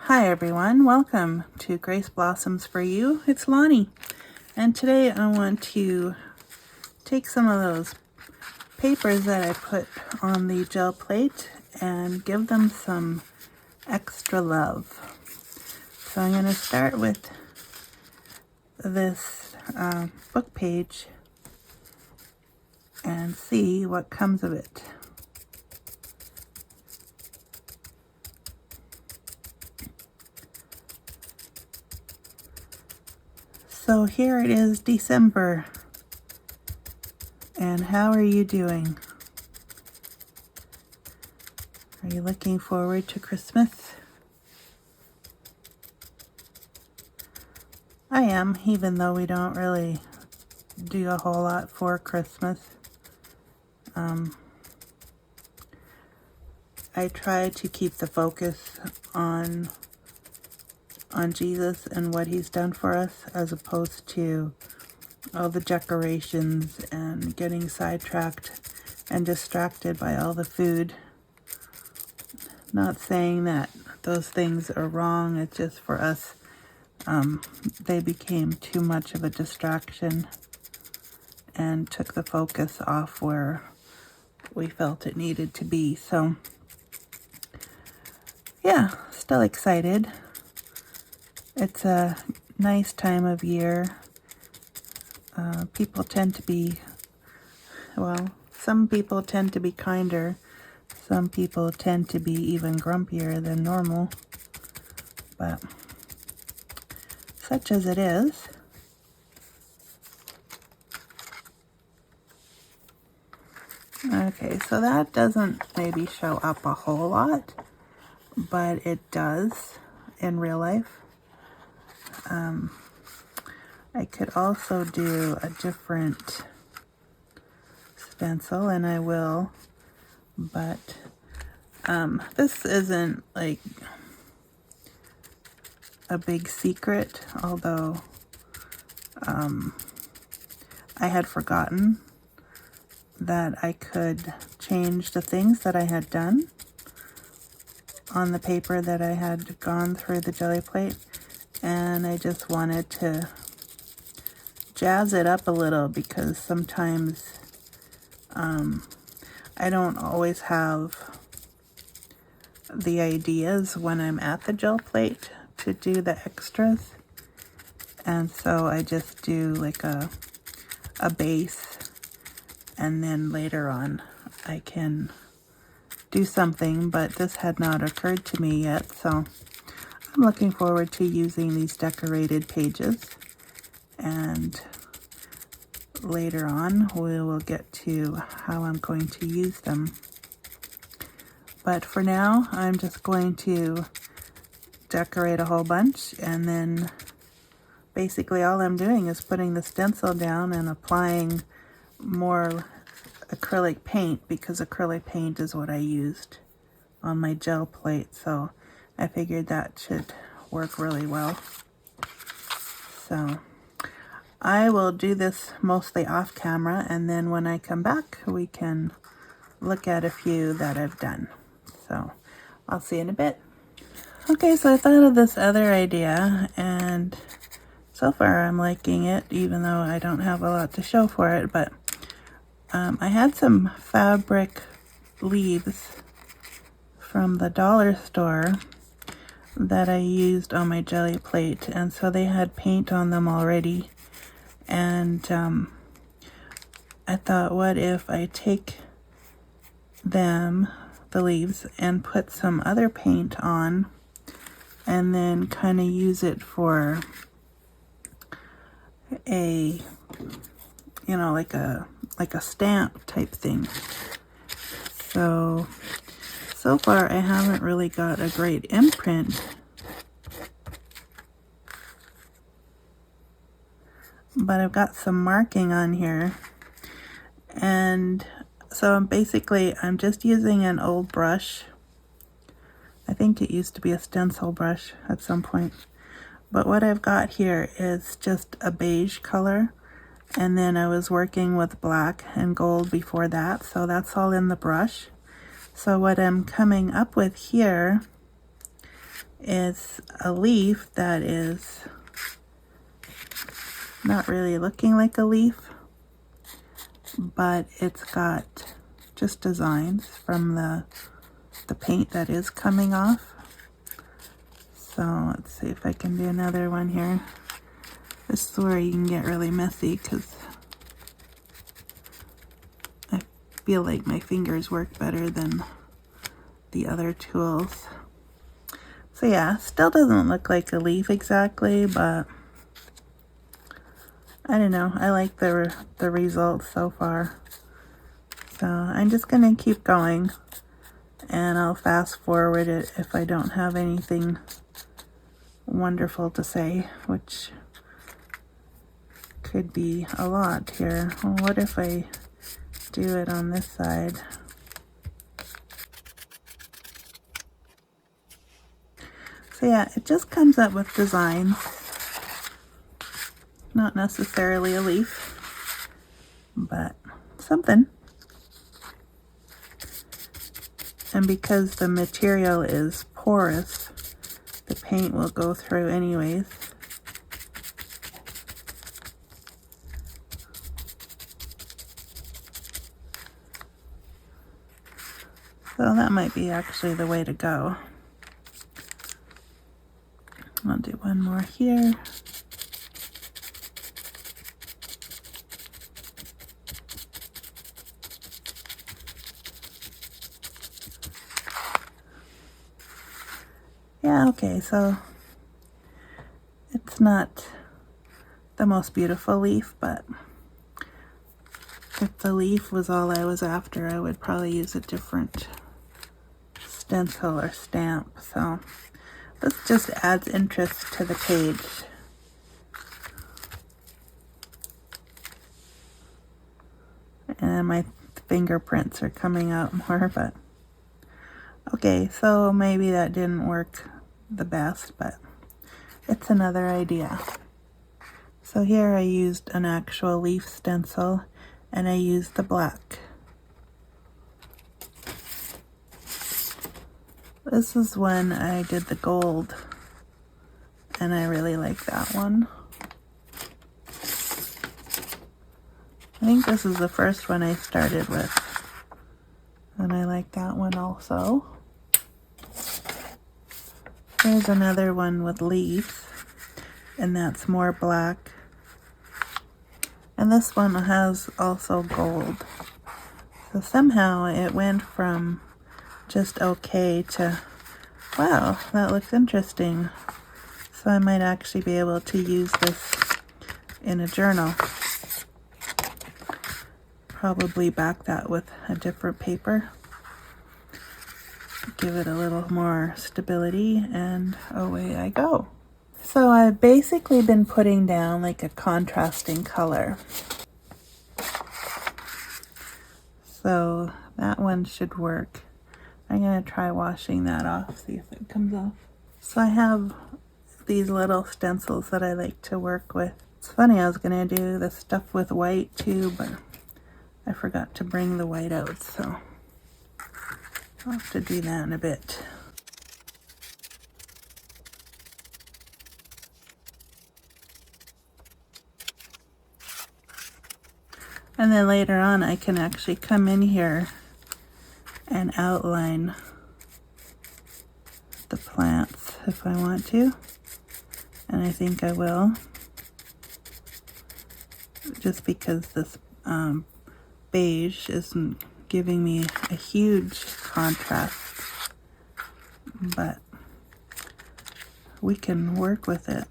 Hi everyone, welcome to Grace Blossoms for You. It's Lonnie, and today I want to take some of those papers that I put on the gel plate and give them some extra love. So I'm going to start with this book page and see what comes of it. So here it is, December, and how are you doing? Are you looking forward to Christmas? I am, even though we don't really do a whole lot for Christmas. I try to keep the focus on Jesus and what he's done for us, as opposed to all the decorations and getting sidetracked and distracted by all the food. Not saying that those things are wrong, it's just for us, they became too much of a distraction and took the focus off where we felt it needed to be. So yeah, still excited. It's a nice time of year. People tend to be, well, some people tend to be kinder. Some people tend to be even grumpier than normal. But such as it is. Okay, so that doesn't maybe show up a whole lot, but it does in real life. I could also do a different stencil, and I will, but this isn't like a big secret, although I had forgotten that I could change the things that I had done on the paper that I had gone through the jelly plate, and I just wanted to jazz it up a little, because sometimes I don't always have the ideas when I'm at the gel plate to do the extras, and so I just do like a base, and then later on I can do something, but this had not occurred to me yet, so I'm looking forward to using these decorated pages, and later on we will get to how I'm going to use them. But for now, I'm just going to decorate a whole bunch, and then basically all I'm doing is putting the stencil down and applying more acrylic paint, because acrylic paint is what I used on my gel plate, so I figured that should work really well. So I will do this mostly off camera, and then when I come back we can look at a few that I've done. So I'll see you in a bit. Okay, so I thought of this other idea, and so far I'm liking it, even though I don't have a lot to show for it. But I had some fabric leaves from the dollar store that I used on my jelly plate, and so they had paint on them already, and I thought, what if I take them, the leaves, and put some other paint on, and then kind of use it for a, you know, like a stamp type thing. So far I haven't really got a great imprint, but I've got some marking on here, and so I'm just using an old brush. I think it used to be a stencil brush at some point, but what I've got here is just a beige color, and then I was working with black and gold before that, so that's all in the brush. So what I'm coming up with here is a leaf that is not really looking like a leaf, but it's got just designs from the paint that is coming off. So let's see if I can do another one here. This is where you can get really messy because I feel like my fingers work better than the other tools. So yeah, still doesn't look like a leaf exactly, but I don't know. I like the results so far. So I'm just gonna keep going, and I'll fast forward it if I don't have anything wonderful to say, which could be a lot here. Well, what if I do it on this side? So yeah, it just comes up with designs. Not necessarily a leaf, but something. And because the material is porous, the paint will go through anyways. So that might be actually the way to go. I'll do one more here. Yeah, okay, so it's not the most beautiful leaf, but if the leaf was all I was after, I would probably use a different stencil or stamp. So this just adds interest to the page. And my fingerprints are coming out more, but okay, so maybe that didn't work the best, but it's another idea. So here I used an actual leaf stencil, and I used the black. This is when I did the gold, and I really like that one. I think this is the first one I started with, and I like that one also. There's another one with leaves, and that's more black. And this one has also gold. So somehow it went from just okay to, wow, that looks interesting. So I might actually be able to use this in a journal. Probably back that with a different paper. Give it a little more stability, and away I go. So I've basically been putting down like a contrasting color. So that one should work. I'm going to try washing that off, see if it comes off. So I have these little stencils that I like to work with. It's funny, I was going to do the stuff with white too, but I forgot to bring the white out, so I'll have to do that in a bit. And then later on I can actually come in here and outline the plants if I want to, and I think I will, just because this beige isn't giving me a huge contrast, but we can work with it.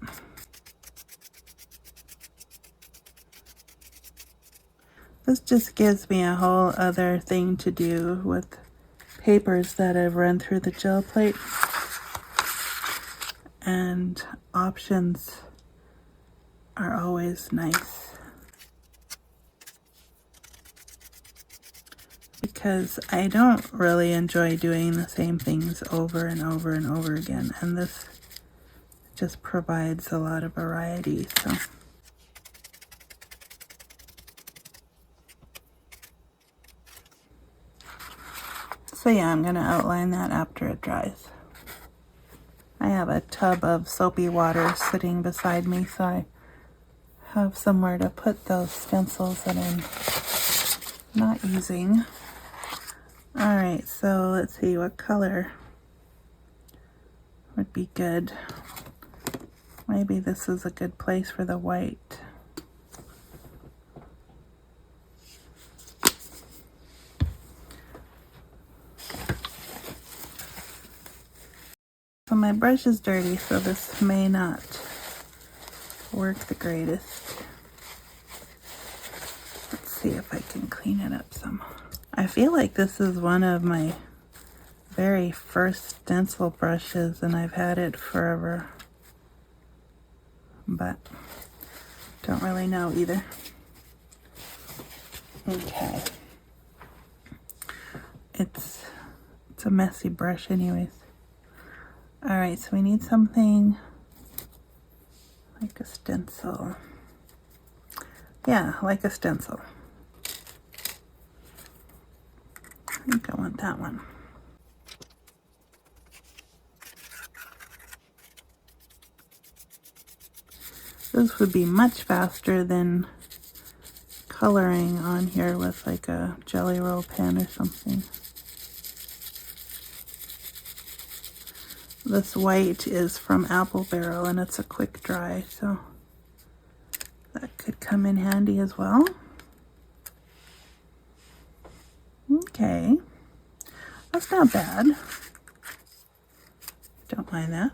This just gives me a whole other thing to do with papers that I've run through the gel plate, and options are always nice because I don't really enjoy doing the same things over and over and over again, and this just provides a lot of variety. So yeah, I'm going to outline that after it dries. I have a tub of soapy water sitting beside me, so I have somewhere to put those stencils that I'm not using. Alright, so let's see what color would be good. Maybe this is a good place for the white. So my brush is dirty, so this may not work the greatest. Let's see if I can clean it up some. I feel like this is one of my very first stencil brushes, and I've had it forever, but don't really know either. Okay. It's a messy brush anyways. Alright, so we need something like a stencil. Yeah, like a stencil. I think I want that one. This would be much faster than coloring on here with like a Jelly Roll pen or something. This white is from Apple Barrel and it's a quick dry, so that could come in handy as well. Okay, that's not bad. Don't mind that.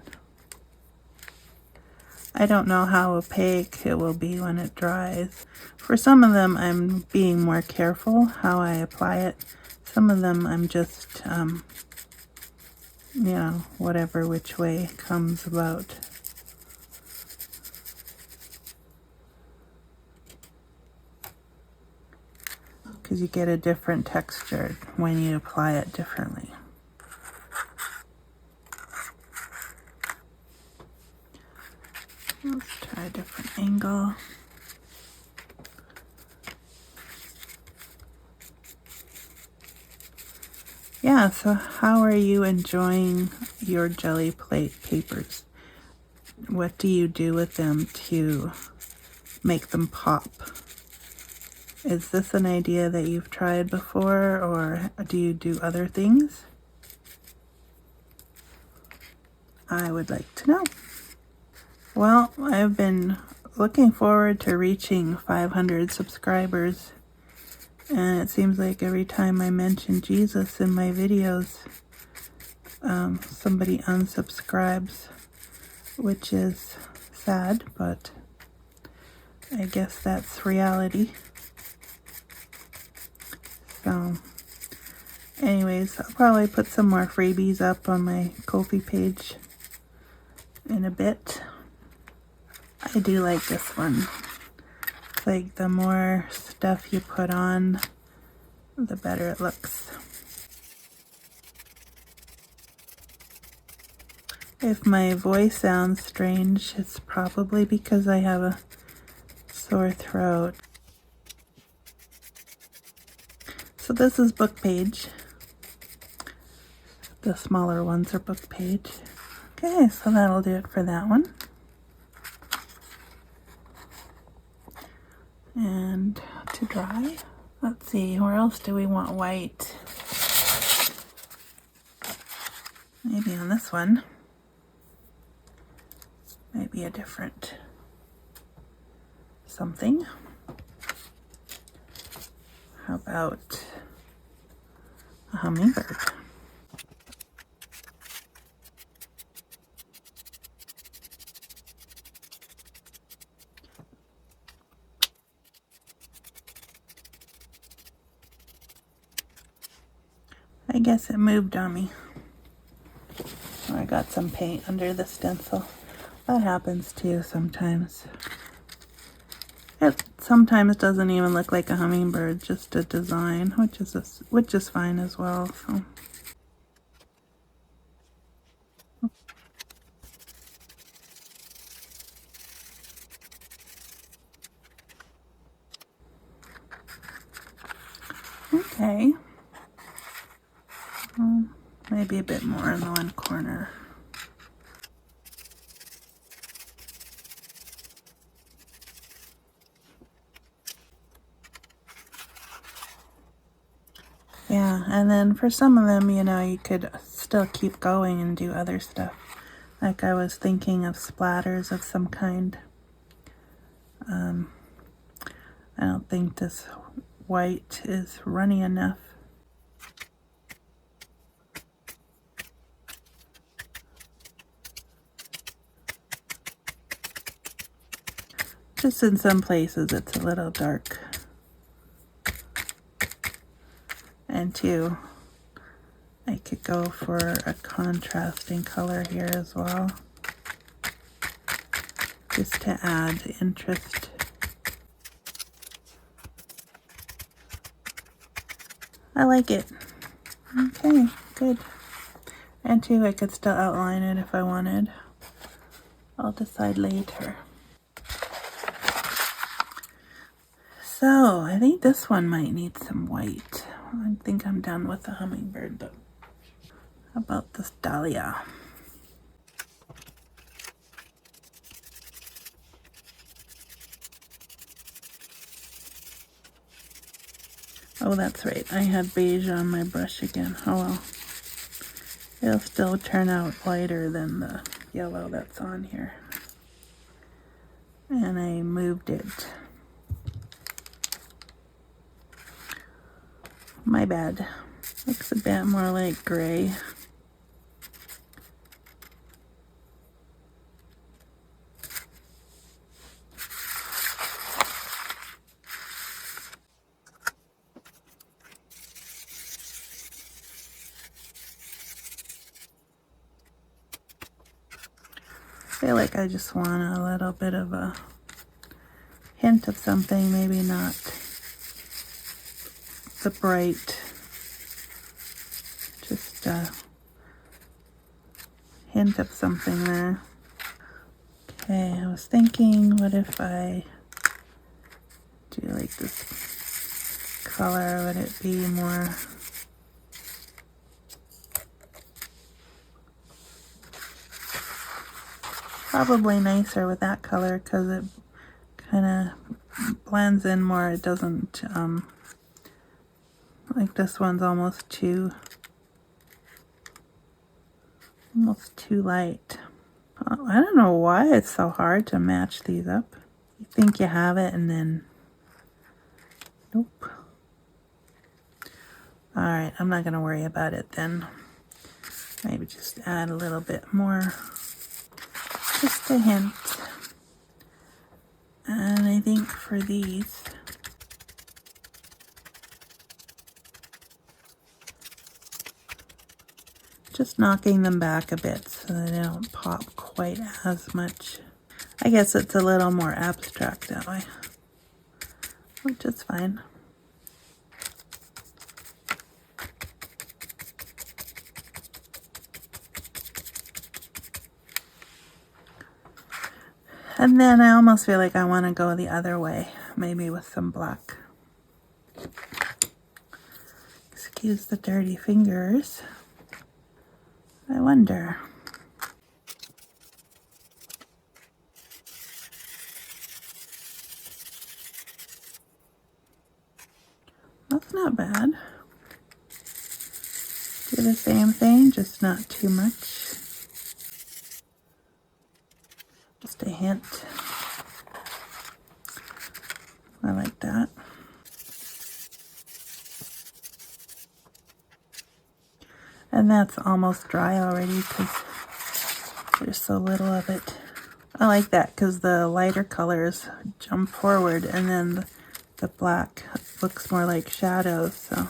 I don't know how opaque it will be when it dries. For some of them, I'm being more careful how I apply it. Some of them, I'm just, you know, whatever which way comes about. Because you get a different texture when you apply it differently. Let's try a different angle. Yeah, so how are you enjoying your jelly plate papers? What do you do with them to make them pop? Is this an idea that you've tried before, or do you do other things? I would like to know. Well, I've been looking forward to reaching 500 subscribers, and it seems like every time I mention Jesus in my videos, somebody unsubscribes, which is sad, but I guess that's reality. So, anyways, I'll probably put some more freebies up on my Ko-fi page in a bit. I do like this one. It's like the more stuff you put on, the better it looks. If my voice sounds strange, it's probably because I have a sore throat. So this is book page. The smaller ones are book page. Okay, so that'll do it for that one. And to dry, let's see, where else do we want white? Maybe on this one. Maybe a different something. How about a hummingbird? I guess it moved on me. Oh, I got some paint under the stencil. That happens too sometimes. It sometimes doesn't even look like a hummingbird, just a design, which is fine as well. So. Okay. Maybe a bit more in the one corner. And then for some of them, you know, you could still keep going and do other stuff. Like I was thinking of splatters of some kind. I don't think this white is runny enough. Just in some places it's a little dark. And two, I could go for a contrasting color here as well, just to add interest. I like it. Okay, good. And two, I could still outline it if I wanted. I'll decide later. So, I think this one might need some white. I think I'm done with the hummingbird, though. How about this dahlia? Oh, that's right. I had beige on my brush again. Oh well. It'll still turn out lighter than the yellow that's on here. And I moved it. My bad. Looks a bit more like gray. I feel like I just want a little bit of a hint of something, maybe not the bright, just a hint of something there. Okay, I was thinking, what if I do like this color? Would it be more probably nicer with that color because it kind of blends in more. It doesn't like this one's almost too light. I don't know why it's so hard to match these up. You think you have it and then nope. Alright, I'm not going to worry about it then. Maybe just add a little bit more. Just a hint. And I think for these, just knocking them back a bit so they don't pop quite as much. I guess it's a little more abstract that way, which is fine. And then I almost feel like I want to go the other way, maybe with some black. Excuse the dirty fingers. I wonder. That's not bad. Do the same thing, just not too much. Just a hint. I like that. And that's almost dry already because there's so little of it. I like that because the lighter colors jump forward and then the black looks more like shadows. So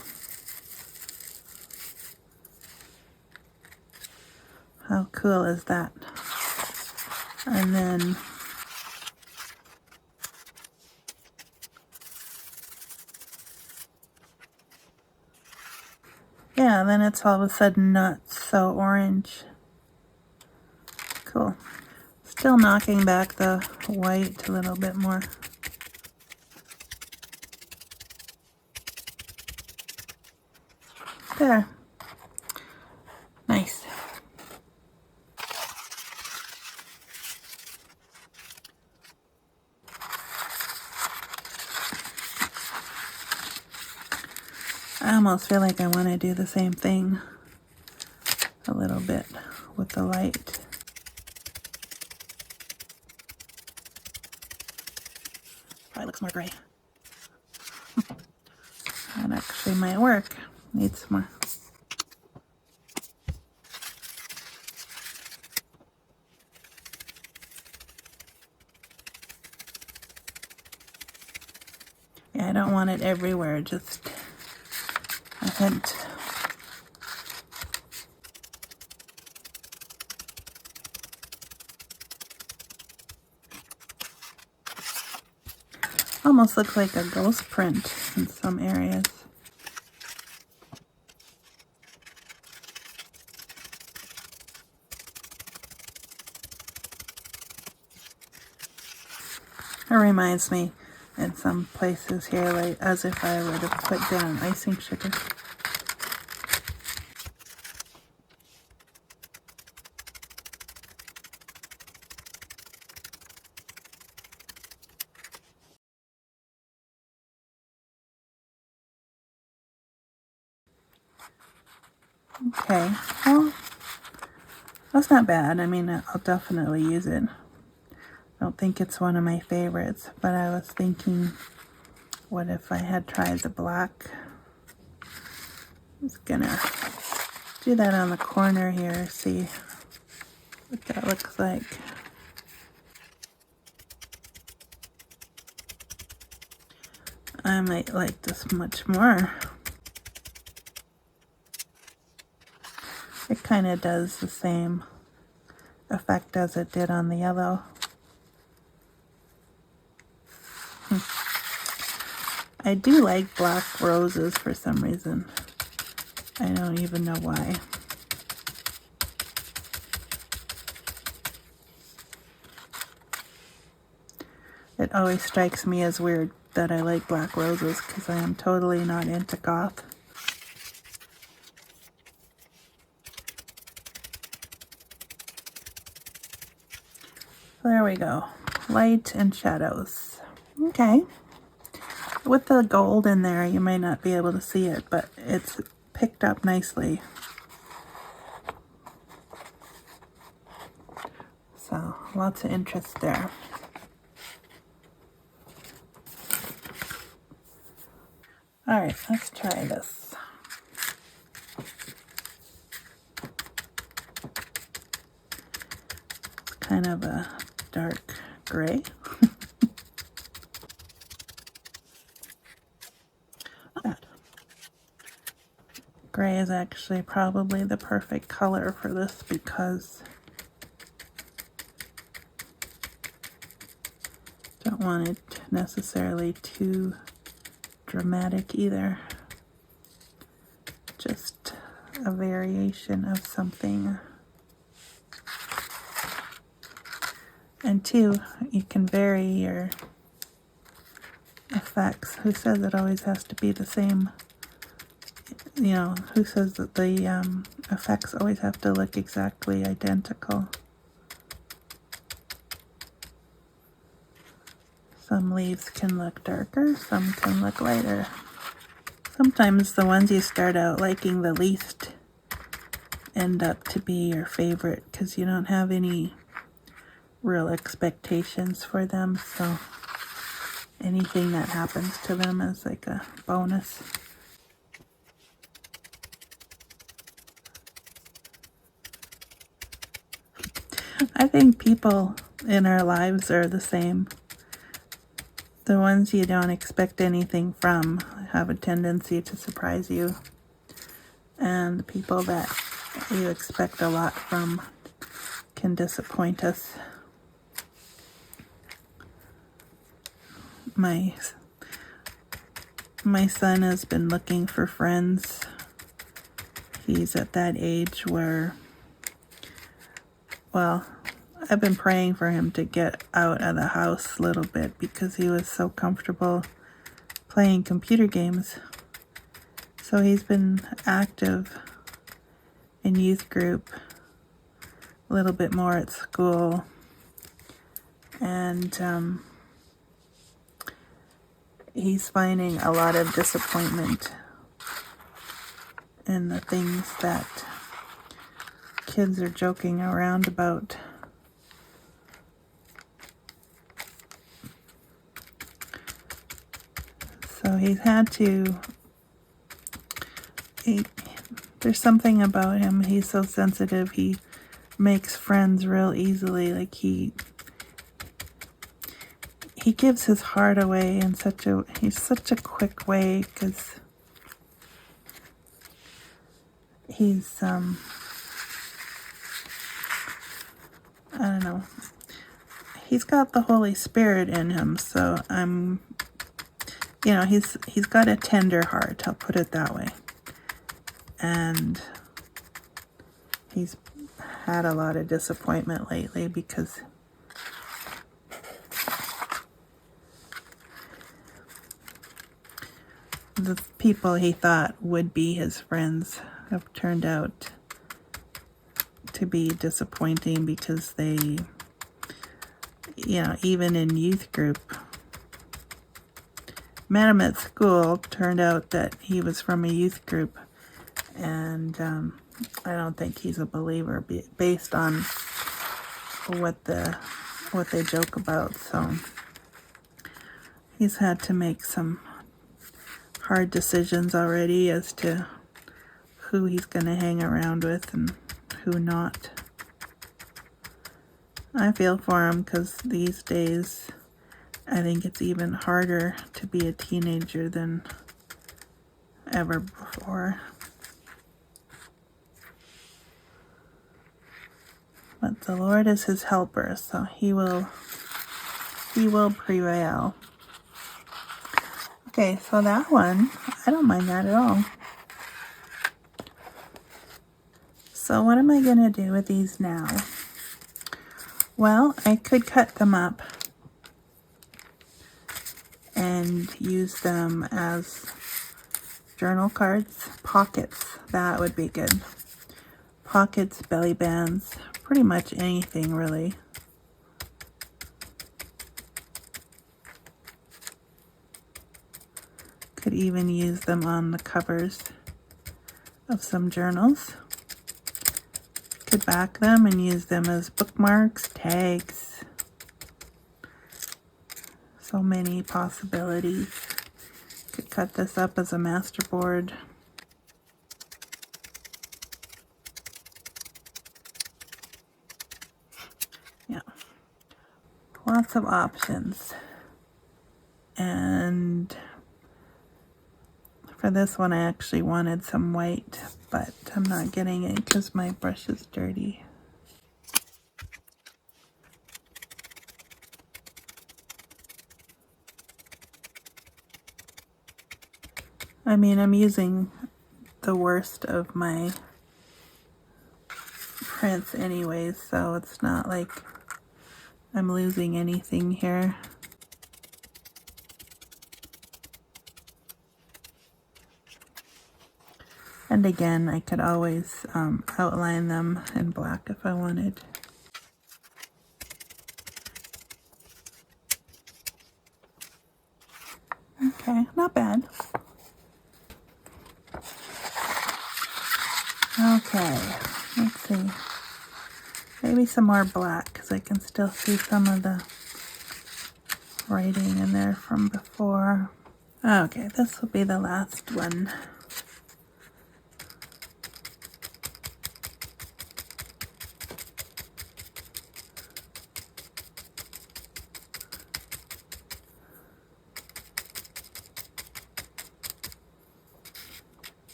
how cool is that? And then yeah, then it's all of a sudden not so orange. Cool. Still knocking back the white a little bit more. There. Nice. almost feel like I want to do the same thing a little bit with the light. Probably looks more gray. That actually might work. Needs more. Yeah, I don't want it everywhere, just a hint. Almost looks like a ghost print in some areas. It reminds me in some places here, like as if I would have put down icing sugar. Okay, well, that's not bad. I mean, I'll definitely use it. I don't think it's one of my favorites, but I was thinking, what if I had tried the black? I'm just gonna do that on the corner here, see what that looks like. I might like this much more. It kind of does the same effect as it did on the yellow. I do like black roses for some reason. I don't even know why. It always strikes me as weird that I like black roses because I am totally not into goth. There we go. Light and shadows. Okay. With the gold in there, you might not be able to see it, but it's picked up nicely. So, lots of interest there. Alright, let's try this. It's kind of a dark gray. Not bad. Gray is actually probably the perfect color for this because don't want it necessarily too dramatic either. Just a variation of something. And two, you can vary your effects. Who says it always has to be the same? You know, who says that the effects always have to look exactly identical? Some leaves can look darker, some can look lighter. Sometimes the ones you start out liking the least end up to be your favorite because you don't have any real expectations for them, so anything that happens to them is like a bonus. I think people in our lives are the same. The ones you don't expect anything from have a tendency to surprise you, and the people that you expect a lot from can disappoint us. My son has been looking for friends. He's at that age where, well, I've been praying for him to get out of the house a little bit because he was so comfortable playing computer games. So he's been active in youth group, a little bit more at school, and he's finding a lot of disappointment and the things that kids are joking around about. So he's had to, there's something about him, he's so sensitive, he makes friends real easily. Like he gives his heart away in he's such a quick way, because he's, I don't know, he's got the Holy Spirit in him, so he's got a tender heart, I'll put it that way. And he's had a lot of disappointment lately because the people he thought would be his friends have turned out to be disappointing, because they, even in youth group, met him at school, turned out that he was from a youth group, and I don't think he's a believer based on what they joke about. So he's had to make some hard decisions already as to who he's going to hang around with and who not. I feel for him, because these days I think it's even harder to be a teenager than ever before. But the Lord is his helper, so he will prevail. Okay, so that one, I don't mind that at all. So what am I going to do with these now? Well, I could cut them up and use them as journal cards. Pockets, that would be good. Pockets, belly bands, pretty much anything really. Could even use them on the covers of some journals. Could back them and use them as bookmarks, tags. So many possibilities. Could cut this up as a masterboard. Yeah, lots of options. And for this one, I actually wanted some white, but I'm not getting it because my brush is dirty. I mean, I'm using the worst of my prints anyways, so it's not like I'm losing anything here. And again, I could always outline them in black if I wanted. Okay, not bad. Okay, let's see. Maybe some more black, because I can still see some of the writing in there from before. Okay, this will be the last one.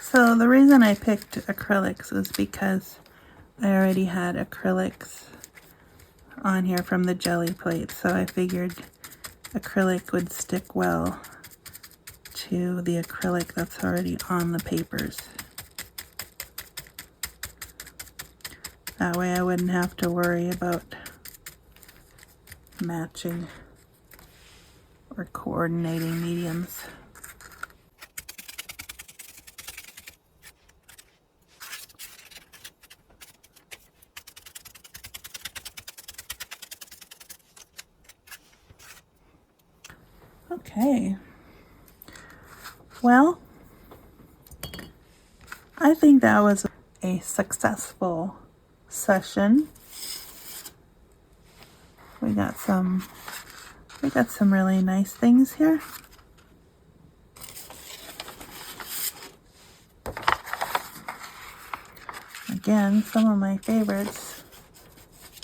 So the reason I picked acrylics is because I already had acrylics on here from the jelly plate, so I figured acrylic would stick well to the acrylic that's already on the papers. That way I wouldn't have to worry about matching or coordinating mediums. Okay. Well, I think that was a successful session. We got some really nice things here. Again, some of my favorites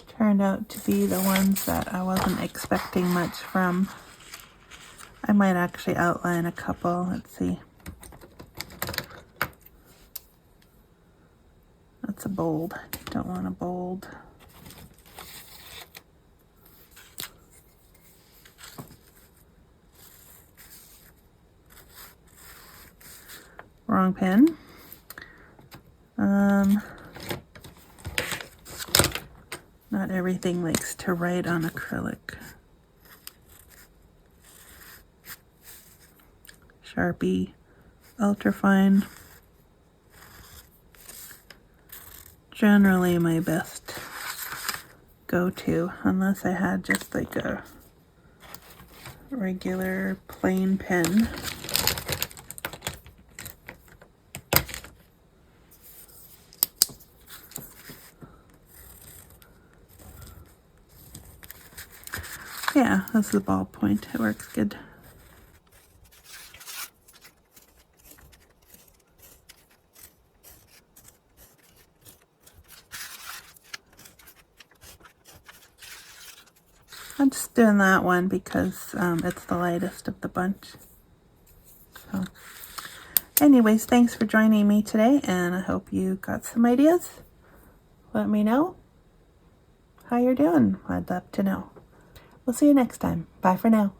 turned out to be the ones that I wasn't expecting much from. I might actually outline a couple. Let's see. That's a bold. Don't want a bold. Wrong pen. Not everything likes to write on acrylic. Sharpie, ultrafine. Generally my best go-to, unless I had just like a regular plain pen. Yeah, this is a ballpoint. It works good. I'm just doing that one because it's the lightest of the bunch. So, anyways, thanks for joining me today, and I hope you got some ideas. Let me know how you're doing. I'd love to know. We'll see you next time. Bye for now.